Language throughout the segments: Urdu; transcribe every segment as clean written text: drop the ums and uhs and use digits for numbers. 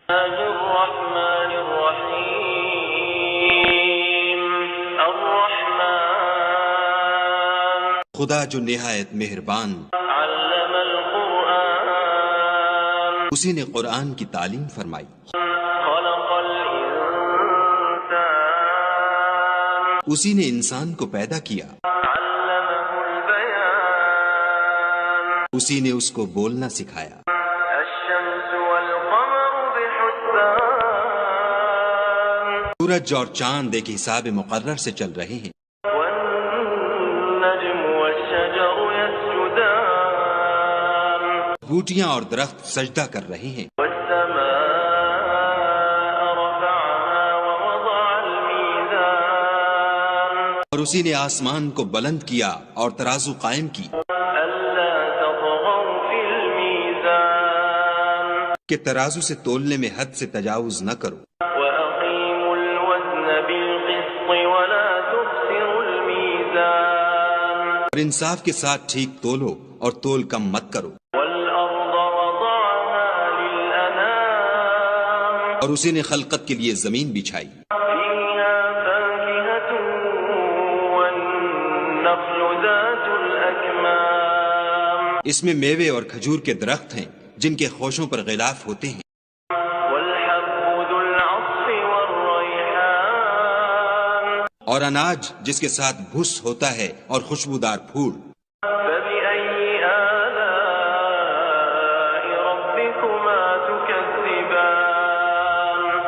الرحمن الرحیم الرحمن خدا جو نہایت مہربان، علم القرآن اسی نے قرآن کی تعلیم فرمائی، خلق الانسان اسی نے انسان کو پیدا کیا، علمه البیان اسی نے اس کو بولنا سکھایا، الشمس والقمر بحسبان سورج اور چاند ایک حساب مقرر سے چل رہے ہیں، والنجم والشجر يسجدان بوٹیاں اور درخت سجدہ کر رہے ہیں، والسماء رفعها ووضع الميزان اور اسی نے آسمان کو بلند کیا اور ترازو قائم کی ألا تطغوا في الميزان کہ ترازو سے تولنے میں حد سے تجاوز نہ کرو، وأقيموا الوزن بالقسط ولا تخسروا الميزان اور انصاف کے ساتھ ٹھیک تولو اور تول کم مت کرو، والأرض وضعها للأنام اور اسی نے خلقت کے لیے زمین بچھائی، فيها فاكهة والنخل ذات الأكمام اس میں میوے اور کھجور کے درخت ہیں جن کے خوشوں پر غلاف ہوتے ہیں، والحب ذو العصف والريحان اور اناج جس کے ساتھ بھس ہوتا ہے اور خوشبودار پھول، فبأي آلاء ربكما تكذبان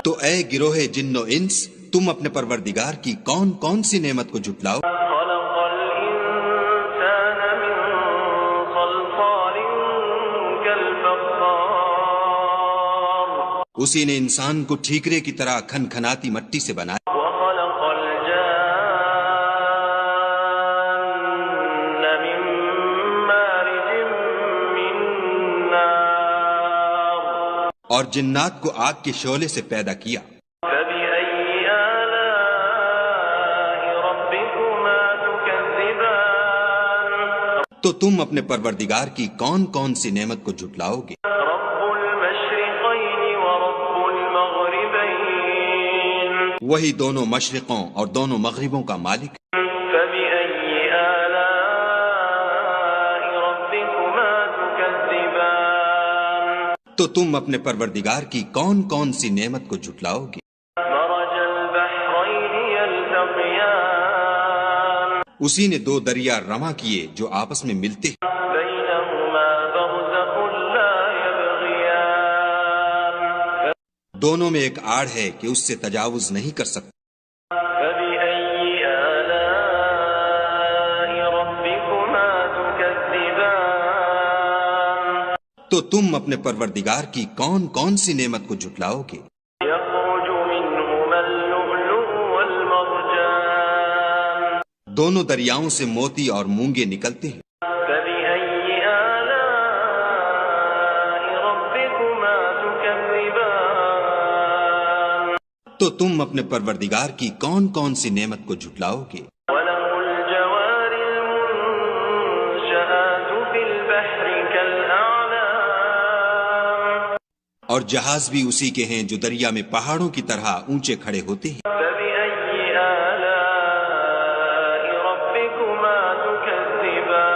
تو اے گروہ جن و انس، تم اپنے پروردگار کی کون کون سی نعمت کو جھٹلاؤ؟ خلق الإنسان من صلصال كالفخار اسی نے انسان کو ٹھیکرے کی طرح کھن کھناتی مٹی سے بنایا، وخلق الجان من مارج من نار اور جنات کو آگ کے شعلے سے پیدا کیا، فبأي آلاء ربكما تكذبان تو تم اپنے پروردگار کی کون کون سی نعمت کو جھٹلاؤ گے؟ رب المشرقين ورب المغربين وہی دونوں مشرقوں اور دونوں مغربوں کا مالک، فبأي آلاء ربكما تكذبان تو تم اپنے پروردگار کی کون کون سی نعمت کو جھٹلاؤ گے؟ مرج البحرين يلتقيان اسی نے دو دریا رواں کیے جو آپس میں ملتے ہیں، بينهما برزخ لا يبغيان دونوں میں ایک آڑ ہے کہ اس سے تجاوز نہیں کر سکتے، فبأي آلاء ربكما تكذبان تو تم اپنے پروردگار کی کون کون سی نعمت کو جھٹلاؤ گے؟ يخرج منهما اللؤلؤ والمرجان دونوں دریاؤں سے موتی اور مونگے نکلتے ہیں، فبأي آلاء ربكما تكذبان تو تم اپنے پروردگار کی کون کون سی نعمت کو جھٹلاؤ گے؟ وله الجوار المنشآت في البحر كالأعلام اور جہاز بھی اسی کے ہیں جو دریا میں پہاڑوں کی طرح اونچے کھڑے ہوتے ہیں، فبأي آلاء ربكما تكذبان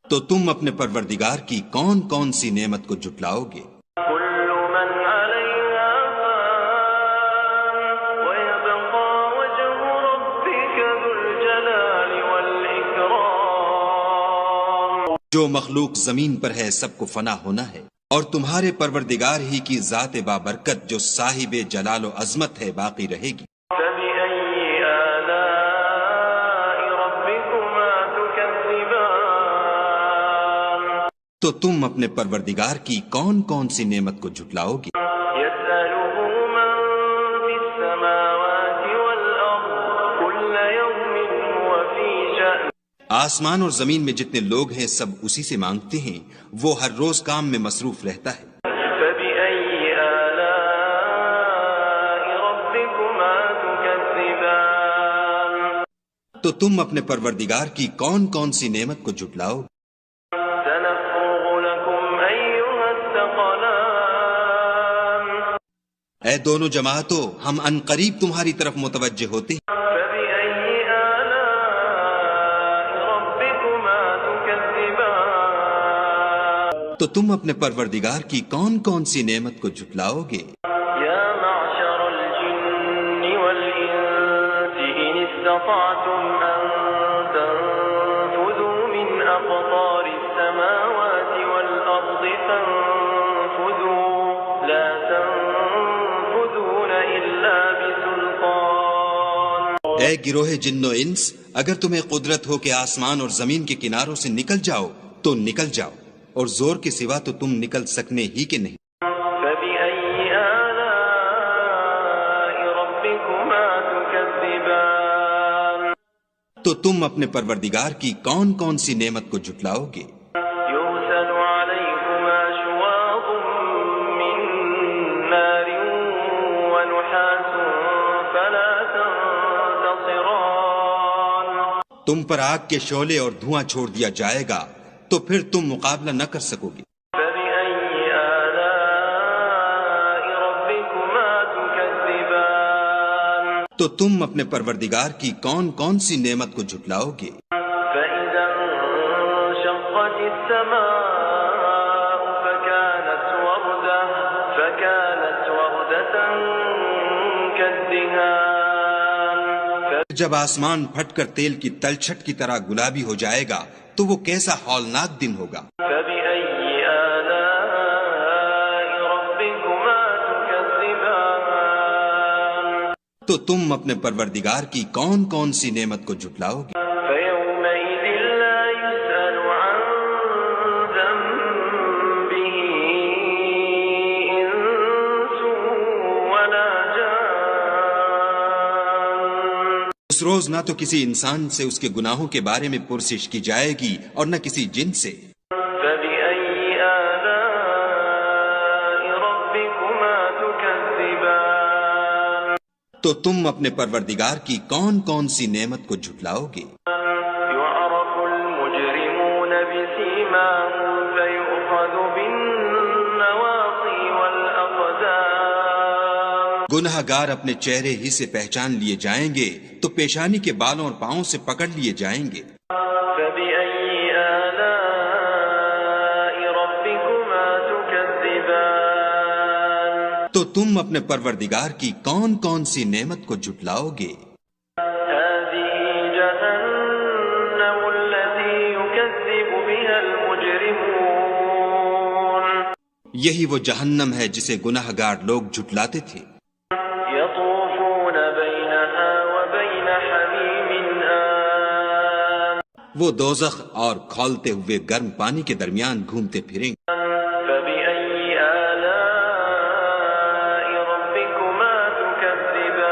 تو تم اپنے پروردگار کی کون کون سی نعمت کو جھٹلاؤ گے؟ كل من عليها فان ويبقى وجه ربك ذو الجلال والإكرام جو مخلوق زمین پر ہے سب کو فنا ہونا ہے، اور تمہارے پروردگار ہی کی ذات بابرکت جو صاحب جلال و عظمت ہے باقی رہے گی، فبأي آلاء ربكما تكذبان تو تم اپنے پروردگار کی کون کون سی نعمت کو جھٹلاؤ گے؟ يسأله من في السماوات والأرض كل يوم هو في شأن آسمان اور زمین میں جتنے لوگ ہیں سب اسی سے مانگتے ہیں، وہ ہر روز کام میں مصروف رہتا ہے، فبأي آلاء ربكما تكذبان تو تم اپنے پروردگار کی کون کون سی نعمت کو جھٹلاؤ گے؟ سنفرغ لكم أيها الثقلان اے دونوں جماعتوں، ہم ان قریب تمہاری طرف متوجہ ہوتے ہیں۔ فبأي آلاء ربكما تكذبان تو تم اپنے پروردگار کی کون کون سی نعمت کو جھٹلاؤ گے؟ يا معشر الجن والإنس إن استطعتم أن تنفذوا من أقطار السماوات والأرض فانفذوا لا تنفذون إلا بسلطان اے گروہ جن و انس، اگر تمہیں قدرت ہو کہ آسمان اور زمین کے کناروں سے نکل جاؤ تو نکل جاؤ، اور زور کے سوا تو تم نکل سکنے ہی کہ نہیں۔ فبأي آلاء ربكما تكذبان تو تم اپنے پروردگار کی کون کون سی نعمت کو جھٹلاؤ گے؟ يرسل عليكما شواظ من نار ونحاس فلا تنتصران تم پر آگ کے شعلے اور دھواں چھوڑ دیا جائے گا تو پھر تم مقابلہ نہ کر سکو گے۔ فبأي آلاء ربكما تكذبان تو تم اپنے پروردگار کی کون کون سی نعمت کو جھٹلاؤ گے؟ فإذا انشقت السماء فكانت وردة كالدهان جب آسمان پھٹ کر تیل کی تلچھٹ کی طرح گلابی ہو جائے گا تو وہ کیسا ہولناک دن ہوگا۔ فبأي آلاء ربكما تكذبان تو تم اپنے پروردگار کی کون کون سی نعمت کو جھٹلاؤ گے؟ فيومئذ لا يسأل عن ذنبه إنس ولا جان اس روز نہ تو کسی انسان سے اس کے گناہوں کے بارے میں پرسش کی جائے گی اور نہ کسی جن سے۔ فبأي آلاء ربكما تكذبان تو تم اپنے پروردگار کی کون کون سی نعمت کو جھٹلاؤ گے؟ يعرف المجرمون بسيماهم فيؤخذ بالنواصي والأقدام گناہ گار اپنے چہرے ہی سے پہچان لیے جائیں گے تو پیشانی کے بالوں اور پاؤں سے پکڑ لیے جائیں گے۔ فبأي آلاء ربكما تكذبان تو تم اپنے پروردگار کی کون کون سی نعمت کو جھٹلاؤ گے؟ هذه جهنم التي يكذب بها المجرمون یہی وہ جہنم ہے جسے گناہ گار لوگ جھٹلاتے تھے۔ يطوفون بينها وبين حميم آن وہ دوزخ اور کھولتے ہوئے گرم پانی کے درمیان گھومتے پھریں گے۔ فبأي آلاء ربكما تكذبان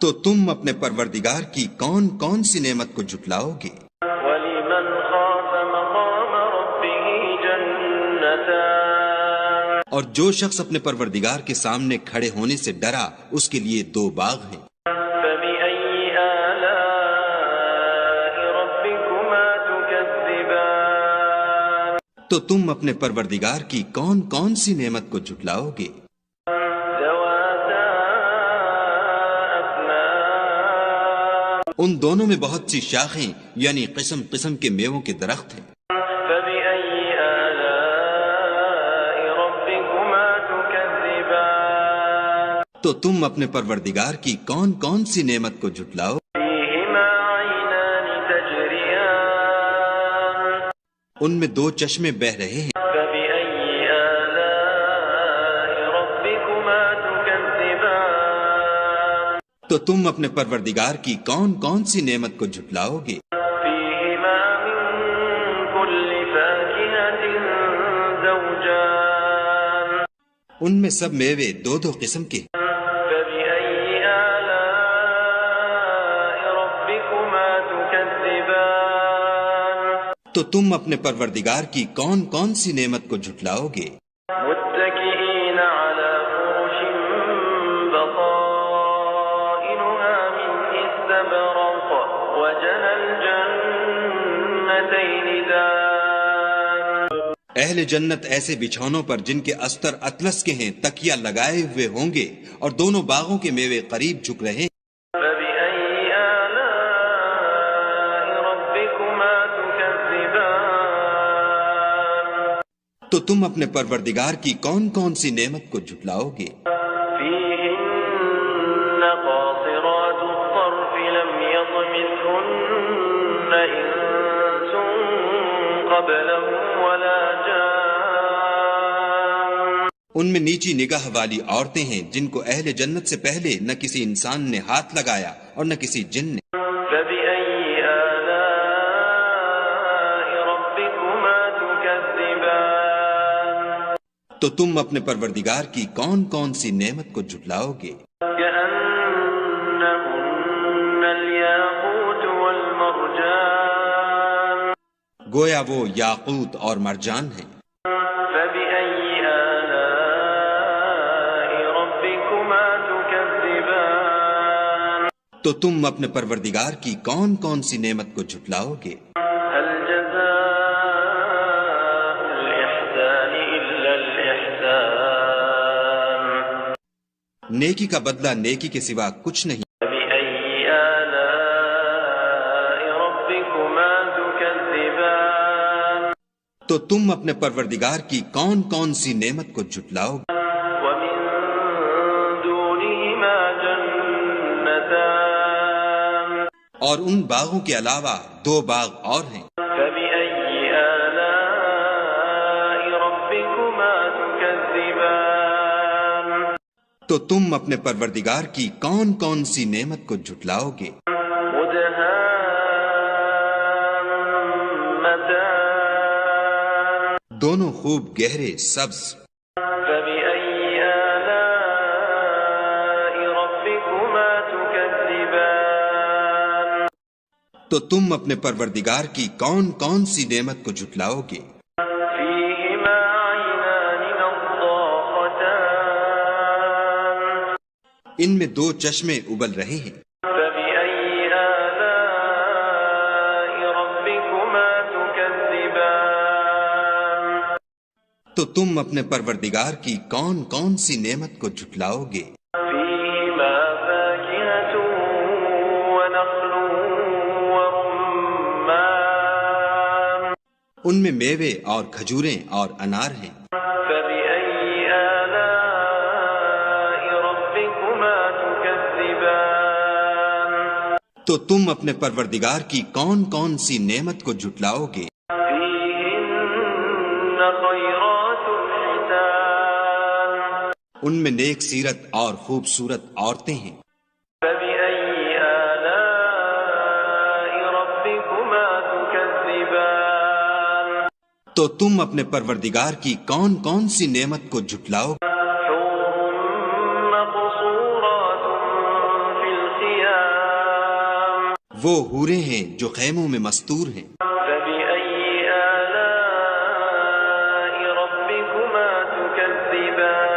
تو تم اپنے پروردگار کی کون کون سی نعمت کو جھٹلاؤ گے؟ ولمن خاف مقام ربه جنتان اور جو شخص اپنے پروردگار کے سامنے کھڑے ہونے سے ڈرا اس کے لیے دو باغ ہیں۔ فبأي آلاء ربكما تكذبان تو تم اپنے پروردگار کی کون کون سی نعمت کو جھٹلاؤ گے؟ ذواتا أفنان ان دونوں میں بہت سی شاخیں یعنی قسم قسم کے میووں کے درخت ہیں۔ فبأي آلاء ربكما تكذبان تو تم اپنے پروردگار کی کون کون سی نعمت کو جھٹلاؤ؟ فيهما عينان تجريان ان میں دو چشمے بہہ رہے ہیں۔ فبأي آلاء ربكما تكذبان تو تم اپنے پروردگار کی کون کون سی نعمت کو جھٹلاؤ گے؟ فيهما من كل فاكهة زوجان ان میں سب میوے دو دو قسم کے ہیں۔ فبأي آلاء ربكما تكذبان تو تم اپنے پروردگار کی کون کون سی نعمت کو جھٹلاؤ گے؟ متكئين على فرش بطائنها من استبرق وجنى الجنتين دان اہل جنت ایسے بچھونوں پر جن کے استر اطلس کے ہیں تکیہ لگائے ہوئے ہوں گے اور دونوں باغوں کے میوے قریب جھک رہے ہیں۔ فبأي آلاء ربكما تكذبان تو تم اپنے پروردگار کی کون کون سی نعمت کو جھٹلاؤ گے؟ فيهن قاصرات الطرف لم يطمثهن إنس قبلهم ولا جان ان میں نیچی نگاہ والی عورتیں ہیں جن کو اہل جنت سے پہلے نہ کسی انسان نے ہاتھ لگایا اور نہ کسی جن نے۔ فبأي آلاء ربكما تكذبان تو تم اپنے پروردگار کی کون کون سی نعمت کو جھٹلاؤ گے؟ كأنهن الياقوت والمرجان گویا وہ یاقوت اور مرجان ہیں۔ فبأي آلاء ربكما تكذبان تو تم اپنے پروردگار کی کون کون سی نعمت کو جھٹلاؤ گے؟ هل جزاء الإحسان إلا الإحسان نیکی کا بدلہ نیکی کے سوا کچھ نہیں۔ فبأي آلاء ربكما تكذبان تو تم اپنے پروردگار کی کون کون سی نعمت کو جھٹلاؤ گے؟ ومن دونهما جنتان اور ان باغوں کے علاوہ دو باغ اور ہیں۔ فبأي آلاء ربكما تكذبان تو تم اپنے پروردگار کی کون کون سی نعمت کو جھٹلاؤ گے؟ مدهامتان دونوں خوب گہرے سبز۔ فبأي آلاء ربكما تكذبان تو تم اپنے پروردگار کی کون کون سی نعمت کو جھٹلاؤ گے؟ فيهما عينان نضاختان ان میں دو چشمے ابل رہے ہیں۔ فبأي آلاء ربكما تكذبان تو تم اپنے پروردگار کی کون کون سی نعمت کو جھٹلاؤ گے؟ فيهما فاكهة ونخل ورمان ان میں میوے اور کھجوریں اور انار ہیں۔ فبأي آلاء ربكما تكذبان تو تم اپنے پروردگار کی کون کون سی نعمت کو جھٹلاؤ گے؟ فيهن خيرات حسان ان میں نیک سیرت اور خوبصورت عورتیں ہیں۔ فبأي آلاء ربكما تكذبان تو تم اپنے پروردگار کی کون کون سی نعمت کو جھٹلاؤ گے؟ حور مقصورات في الخيام وہ حوریں ہیں جو خیموں میں مستور ہیں۔ فبأي آلاء ربكما تكذبان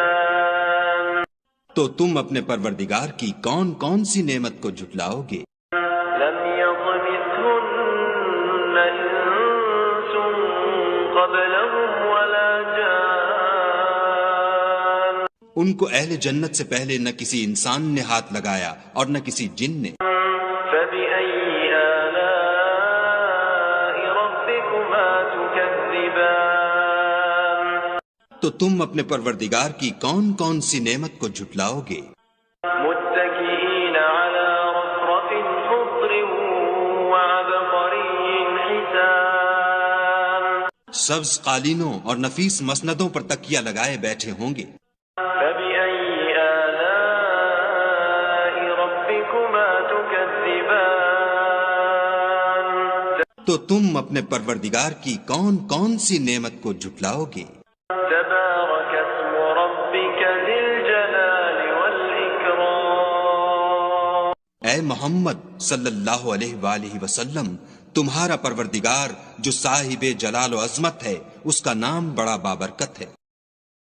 تو تم اپنے پروردگار کی کون کون سی نعمت کو جھٹلاؤ گے؟ لم يطمثهن إنس قبلهم ولا جان ان کو اہل جنت سے پہلے نہ کسی انسان نے ہاتھ لگایا اور نہ کسی جن نے۔ فبأي آلاء ربكما تكذبان تو تم اپنے پروردگار کی کون کون سی نعمت کو جھٹلاؤ گے؟ متكئين على رفرف خضر وعبقري حسان سبز قالینوں اور نفیس مسندوں پر تکیہ لگائے بیٹھے ہوں گے۔ فبأي آلاء ربكما تكذبان تو تم اپنے پروردگار کی کون کون سی نعمت کو جھٹلاؤ گے؟ تبارك اسم ربك ذي الجلال والإكرام اے محمد صلی اللہ علیہ وآلہ وسلم، تمہارا پروردگار جو صاحب جلال و عظمت ہے، اس کا نام بڑا بابرکت ہے۔